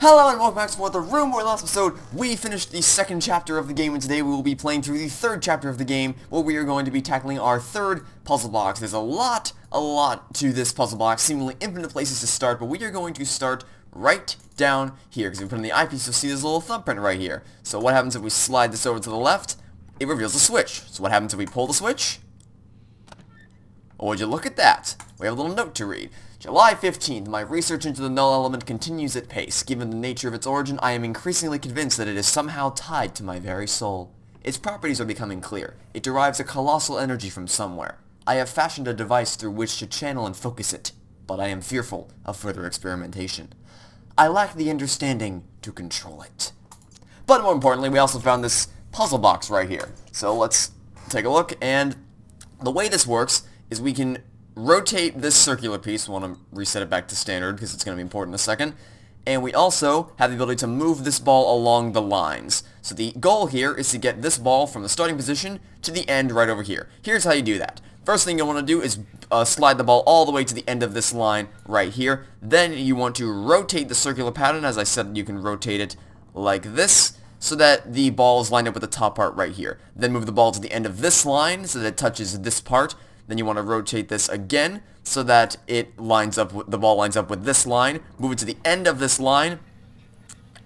Hello and welcome back to The Room, where last episode we finished the second chapter of the game, and today we will be playing through the third chapter of the game, where we are going to be tackling our third puzzle box. There's a lot to this puzzle box, seemingly infinite places to start, but we are going to start right down here, because we put in the eyepiece, you'll see this little thumbprint right here. So what happens if we slide this over to the left? It reveals a switch. So what happens if we pull the switch? Oh, would you look at that? We have a little note to read. July 15th, my research into the null element continues at pace. Given the nature of its origin, I am increasingly convinced that it is somehow tied to my very soul. Its properties are becoming clear. It derives a colossal energy from somewhere. I have fashioned a device through which to channel and focus it, but I am fearful of further experimentation. I lack the understanding to control it. But more importantly, we also found this puzzle box right here. So let's take a look, and the way this works is we can rotate this circular piece. We want to reset it back to standard because it's going to be important in a second. And we also have the ability to move this ball along the lines. So the goal here is to get this ball from the starting position to the end right over here. Here's how you do that. First thing you want to do is slide the ball all the way to the end of this line right here. Then you want to rotate the circular pattern. As I said, you can rotate it like this, so that the ball is lined up with the top part right here. Then move the ball to the end of this line so that it touches this part. Then you want to rotate this again so that it lines up with, the ball lines up with this line. Move it to the end of this line,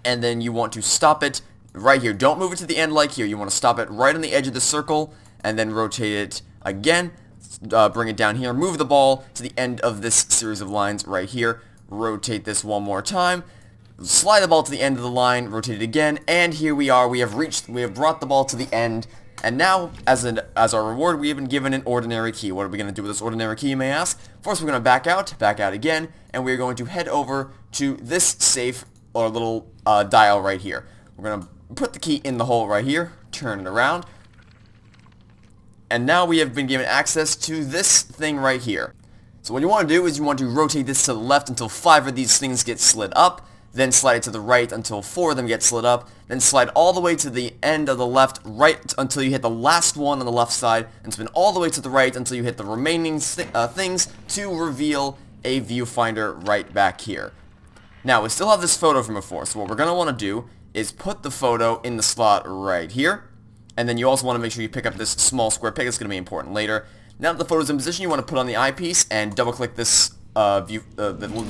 and then you want to stop it right here. Don't move it to the end like here. You want to stop it right on the edge of the circle, and then rotate it again. Bring it down here. Move the ball to the end of this series of lines right here. Rotate this one more time. Slide the ball to the end of the line. Rotate it again, and here we are. We have brought the ball to the end. And now, as our reward, we have been given an ordinary key. What are we going to do with this ordinary key, you may ask? First, we're going to back out again, and we're going to head over to this safe, or little dial right here. We're going to put the key in the hole right here, turn it around, and now we have been given access to this thing right here. So what you want to do is you want to rotate this to the left until 5 of these things get slid up, then slide it to the right until 4 of them get slid up, then slide all the way to the end of the left, right until you hit the last one on the left side, and spin all the way to the right until you hit the remaining things to reveal a viewfinder right back here. Now, we still have this photo from before, so what we're going to want to do is put the photo in the slot right here, and then you also want to make sure you pick up this small square peg. It's going to be important later. Now that the photo's in position, you want to put on the eyepiece and double-click this the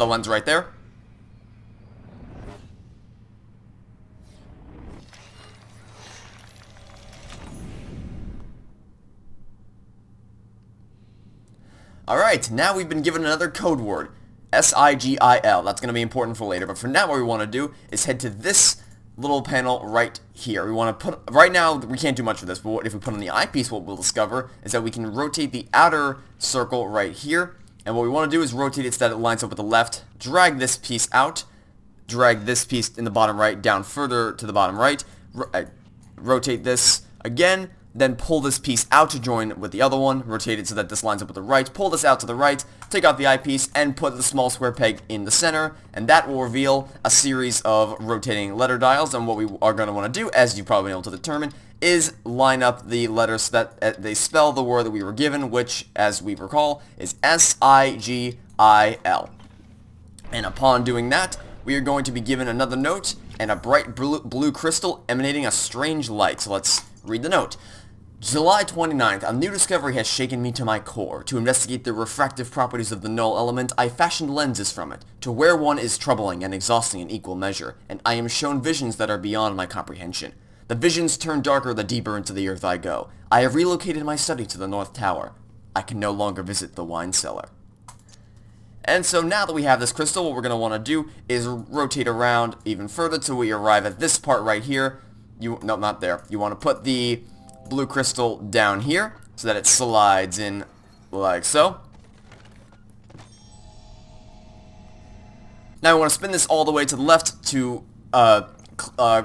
lens right there. Alright, now we've been given another code word, S-I-G-I-L. That's going to be important for later, but for now what we want to do is head to this little panel right here. We want to put, right now we can't do much with this, but if we put on the eyepiece, what we'll discover is that we can rotate the outer circle right here, and what we want to do is rotate it so that it lines up with the left, drag this piece out, drag this piece in the bottom right down further to the bottom right, rotate this again, then pull this piece out to join with the other one, rotate it so that this lines up with the right, pull this out to the right, take out the eyepiece, and put the small square peg in the center, and that will reveal a series of rotating letter dials. And what we are going to want to do, as you've probably been able to determine, is line up the letters so that they spell the word that we were given, which, as we recall, is S-I-G-I-L. And upon doing that, we are going to be given another note and a bright blue crystal emanating a strange light. So let's read the note. July 29th, a new discovery has shaken me to my core. To investigate the refractive properties of the null element, I fashioned lenses from it. To wear one is troubling and exhausting in equal measure, and I am shown visions that are beyond my comprehension. The visions turn darker the deeper into the earth I go. I have relocated my study to the North Tower. I can no longer visit the wine cellar. And so now that we have this crystal, what we're going to want to do is rotate around even further till we arrive at this part right here. No, not there. You want to put the blue crystal down here so that it slides in like so. Now we want to spin this all the way to the left to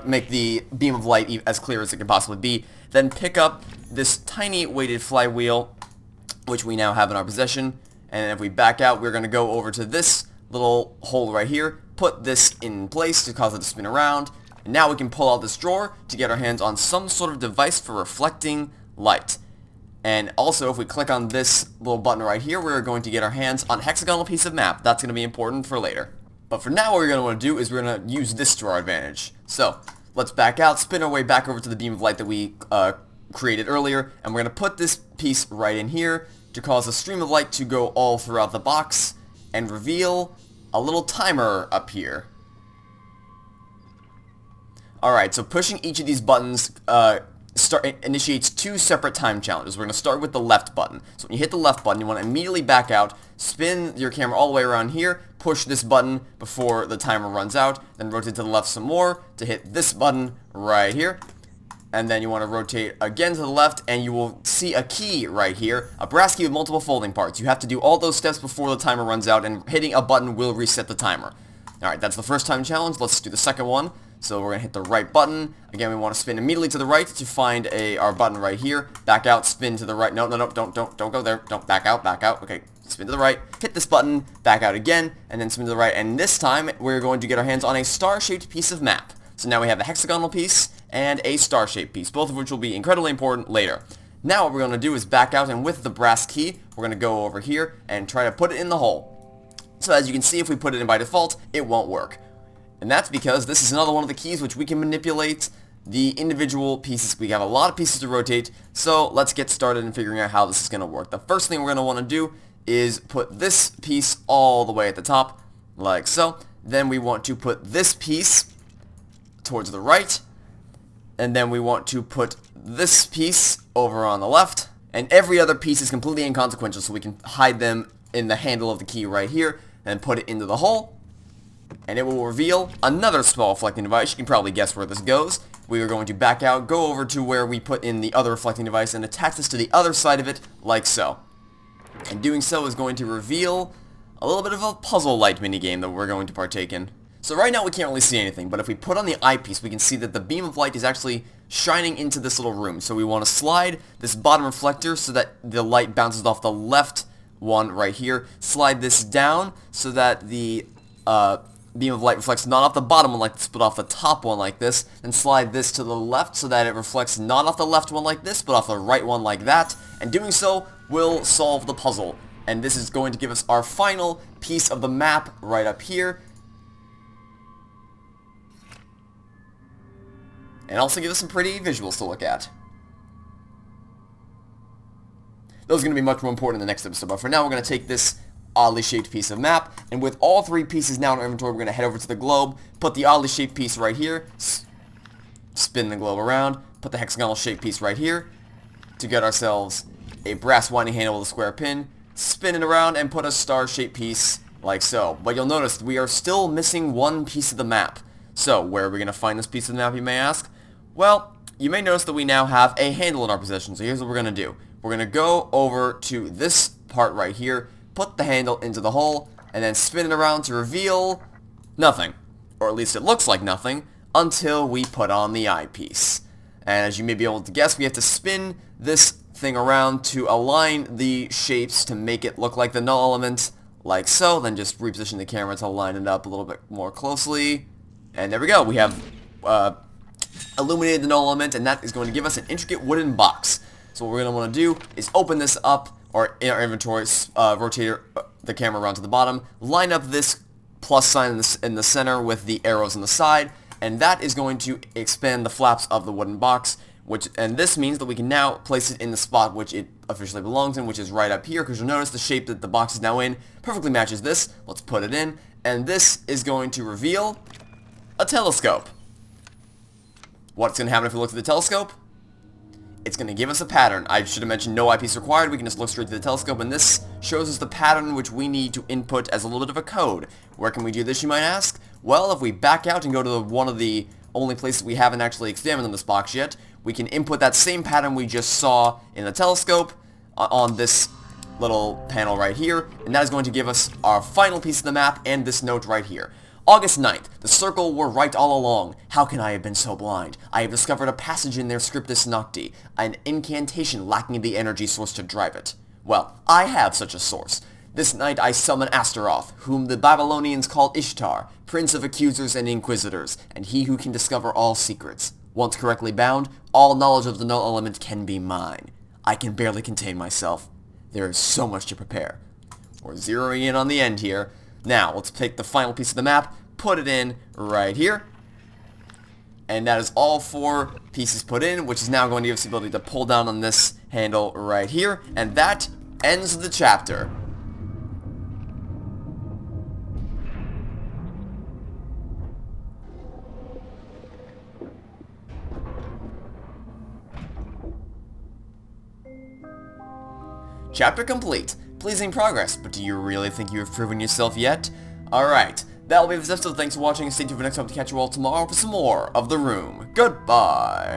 make the beam of light as clear as it can possibly be. Then pick up this tiny weighted flywheel, which we now have in our possession, and if we back out, we're going to go over to this little hole right here, put this in place to cause it to spin around. And now we can pull out this drawer to get our hands on some sort of device for reflecting light. And also, if we click on this little button right here, we're going to get our hands on a hexagonal piece of map. That's going to be important for later. But for now, what we're going to want to do is we're going to use this to our advantage. So, let's back out, spin our way back over to the beam of light that we created earlier, and we're going to put this piece right in here to cause a stream of light to go all throughout the box and reveal a little timer up here. Alright, so pushing each of these buttons initiates two separate time challenges. We're going to start with the left button. So when you hit the left button, you want to immediately back out, spin your camera all the way around here, push this button before the timer runs out, then rotate to the left some more to hit this button right here. And then you want to rotate again to the left, and you will see a key right here, a brass key with multiple folding parts. You have to do all those steps before the timer runs out, and hitting a button will reset the timer. Alright, that's the first time challenge. Let's do the second one. So we're going to hit the right button. Again, we want to spin immediately to the right to find our button right here. Back out, spin to the right. No, don't go there. Don't back out. Okay, spin to the right, hit this button, back out again, and then spin to the right. And this time, we're going to get our hands on a star-shaped piece of map. So now we have a hexagonal piece and a star-shaped piece, both of which will be incredibly important later. Now what we're going to do is back out, and with the brass key, we're going to go over here and try to put it in the hole. So as you can see, if we put it in by default, it won't work. And that's because this is another one of the keys which we can manipulate the individual pieces. We have a lot of pieces to rotate, so let's get started in figuring out how this is going to work. The first thing we're going to want to do is put this piece all the way at the top, like so. Then we want to put this piece towards the right, and then we want to put this piece over on the left, and every other piece is completely inconsequential, so we can hide them in the handle of the key right here, and put it into the hole. And it will reveal another small reflecting device. You can probably guess where this goes. We are going to back out, go over to where we put in the other reflecting device, and attach this to the other side of it, like so. And doing so is going to reveal a little bit of a puzzle-like minigame that we're going to partake in. So right now we can't really see anything, but if we put on the eyepiece, we can see that the beam of light is actually shining into this little room. So we want to slide this bottom reflector so that the light bounces off the left one right here. Slide this down so that the beam of light reflects not off the bottom one like this, but off the top one like this. Then slide this to the left so that it reflects not off the left one like this, but off the right one like that. And doing so will solve the puzzle. And this is going to give us our final piece of the map right up here. And also give us some pretty visuals to look at. Those are going to be much more important in the next episode, but for now we're going to take this oddly shaped piece of map, and with all three pieces now in our inventory, we're going to head over to the globe, put the oddly shaped piece right here, spin the globe around, put the hexagonal shaped piece right here, to get ourselves a brass winding handle with a square pin, spin it around, and put a star-shaped piece like so. But you'll notice we are still missing one piece of the map. So, where are we going to find this piece of the map, you may ask? Well, you may notice that we now have a handle in our possession, so here's what we're going to do. We're going to go over to this part right here, put the handle into the hole, and then spin it around to reveal nothing. Or at least it looks like nothing, until we put on the eyepiece. And as you may be able to guess, we have to spin this thing around to align the shapes to make it look like the null element, like so. Then just reposition the camera to line it up a little bit more closely. And there we go. We have illuminated the null element, and that is going to give us an intricate wooden box. So what we're going to want to do is open this up, or in our inventory, rotate the camera around to the bottom, line up this plus sign in the center with the arrows on the side, and that is going to expand the flaps of the wooden box, and this means that we can now place it in the spot which it officially belongs in, which is right up here, because you'll notice the shape that the box is now in perfectly matches this. Let's put it in, and this is going to reveal a telescope. What's going to happen if we look at the telescope? It's going to give us a pattern. I should have mentioned no eyepiece required. We can just look straight to the telescope, and this shows us the pattern which we need to input as a little bit of a code. Where can we do this, you might ask? Well, if we back out and go to one of the only places we haven't actually examined in this box yet, we can input that same pattern we just saw in the telescope on this little panel right here, and that is going to give us our final piece of the map and this note right here. August 9th. The circle were right all along. How can I have been so blind? I have discovered a passage in their scriptus nocti, an incantation lacking the energy source to drive it. Well, I have such a source. This night I summon Astaroth, whom the Babylonians call Ishtar, prince of accusers and inquisitors, and he who can discover all secrets. Once correctly bound, all knowledge of the null element can be mine. I can barely contain myself. There is so much to prepare. We're zeroing in on the end here. Now, let's take the final piece of the map, put it in right here. And that is all 4 pieces put in, which is now going to give us the ability to pull down on this handle right here. And that ends the chapter. Chapter complete. Pleasing progress, but do you really think you have proven yourself yet? Alright, that'll be this episode. Thanks for watching, and stay tuned for next time to catch you all tomorrow for some more of The Room. Goodbye!